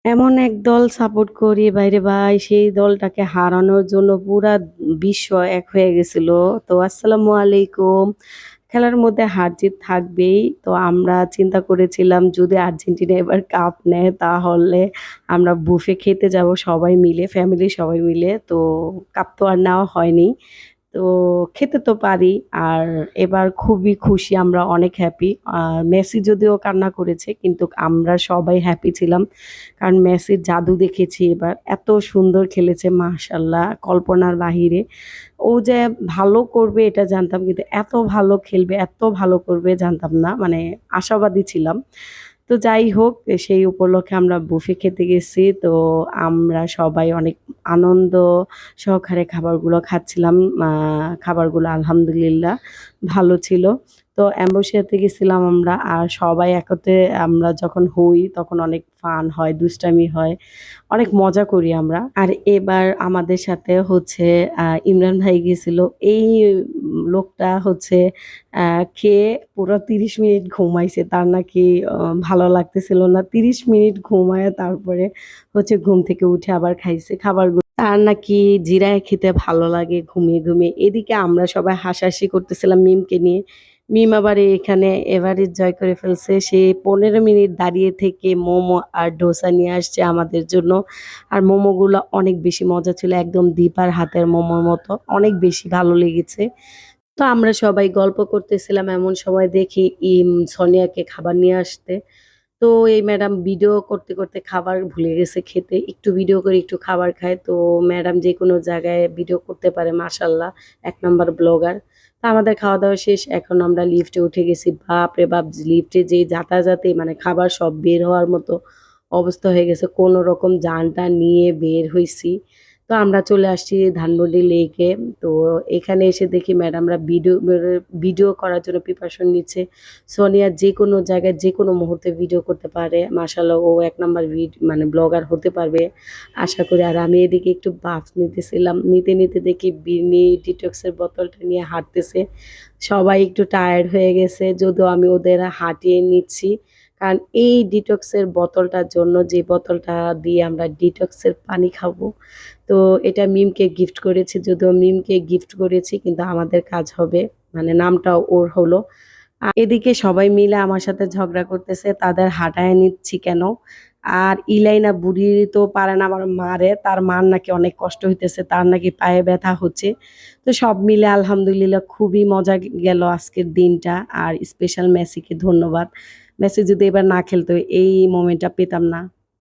এমন এক দল সাপোর্ট করি বাইরে ভাই, সেই দলটাকে হারানোর জন্য পুরা বিশ্ব এক হয়ে গেছিল। তো আসসালামু আলাইকুম। খেলার মধ্যে হার-জিত থাকবেই। তো আমরা চিন্তা করেছিলাম যদি আর্জেন্টিনা এবার কাপ নেয় তাহলে আমরা বুফে খেতে যাব সবাই মিলে, ফ্যামিলির সবাই মিলে। তো কাপ তো আর নেওয়া হয়নি। তো খেতে তো পারি। আর এবার খুবই খুশি আমরা, অনেক হ্যাপি। মেসি যদিও কান্না করেছে কিন্তু আমরা সবাই হ্যাপি ছিলাম। কারণ মেসির জাদু দেখেছি এবার। এত সুন্দর খেলেছে মাশাআল্লাহ, কল্পনার বাহিরে। ও যে ভালো করবে এটা জানতাম কিন্তু এত ভালো খেলবে, এত ভালো করবে জানতাম না। মানে আশাবাদী ছিলাম। তো যাই হোক, সেই উপলক্ষে আমরা বুফে খেতে গেছি। তো আমরা সবাই অনেক আনন্দ সহকারে খাবারগুলো খাচ্ছিলাম। খাবারগুলো আলহামদুলিল্লাহ ভালো ছিল। তো অ্যাম্বুসিয়াতে গেছিলাম আমরা। আর সবাই একত্রে আমরা যখন হই তখন অনেক ফান হয়, দুষ্টামি হয়। অনেক মজা করি আমরা। আর এবার আমাদের সাথে হচ্ছে ইমরান ভাই গেছিল। এই লোকটা হচ্ছে খেয়ে পুরো ৩০ মিনিট ঘুমাইছে। তার নাকি ভালো লাগতেছিল না। ৩০ মিনিট ঘুমায়ে তারপরে হচ্ছে ঘুম থেকে উঠে আবার খাইছে খাবারগুলো। তার নাকি জিরায় খেতে ভালো লাগে ঘুমিয়ে, ঘুমিয়ে। এদিকে আমরা সবাই হাসাহাসি করতেছিলাম মিমকে নিয়ে। মিম আবার এখানে এভারেস্ট জয় করে ফেলছে। সে ১৫ মিনিট দাঁড়িয়ে থেকে মোমো আর ডোসা নিয়ে আসছে আমাদের জন্য। আর মোমোগুলো অনেক বেশি মজা ছিল। একদম দীপার হাতের মোমোর মতো। অনেক বেশি ভালো লেগেছে। তো আমরা সবাই গল্প করতেছিলাম, এমন সময় দেখি সোনিয়াকে খাবার নিয়ে আসতে। তো এই ম্যাডাম ভিডিও করতে, করতে খাবার ভুলে গেছে খেতে। একটু ভিডিও করে একটু খাবার খায়। তো ম্যাডাম যেকোনো জায়গায় ভিডিও করতে পারে মাশাআল্লাহ, ১ নাম্বার ব্লগার। তো আমাদের খাওয়া-দাওয়া শেষ। এখন আমরা লিফটে উঠে গেছি। বাপরে বাপ! লিফটে যে যাতাযাতে মানে খাবার সব বের হওয়ার মতো অবস্থা হয়ে গেছে। কোনরকম যান-টান নিয়ে বের হইছি। তো আমরা চলে আসছি ধানমন্ডি লেকে। তো এখানে এসে দেখি ম্যাডামরা ভিডিও করার জন্য প্রিপারেশন নিচ্ছে। সোনিয়া যেকোনো জায়গায় যেকোনো মুহূর্তে ভিডিও করতে পারে। মাশাআল্লাহ ও ১ নাম্বার মানে ব্লগার হতে পারবে আশা করি। আর আমি এদিকে একটু বাফস নিতেছিলাম। নিতে, নিতে দেখি বিনি ডিটক্সের বোতলটা নিয়ে হাঁটতেছে। সবাই একটু টায়ার্ড হয়ে গেছে যদিও আমি ওদের হাঁটিয়ে নিচ্ছি। কারণ এই ডিটক্সের বোতলটার জন্য, যে বোতলটা দিয়ে আমরা ডিটক্সের পানি খাবো, তো এটা মিমকে গিফট করেছি। যদিও মিমকে গিফট করেছি কিন্তু আমাদের কাজ হবে। মানে নামটাও ওর হলো। এদিকে সবাই মিলে আমার সাথে ঝগড়া করতেছে, তাদের হাঁটায় নিচ্ছি কেন? আর ইলাইনা বুড়ি তো পারে না আমার মারে, তার মার নাকি অনেক কষ্ট হইতেছে, তার নাকি পায়ে ব্যথা হচ্ছে। তো সব মিলে আলহামদুলিল্লাহ খুবই মজা গেল আজকের দিনটা। আর স্পেশাল মেসিকে ধন্যবাদ। মেসি যদি এবার না খেলতো এই মোমেন্টটা পেতাম না।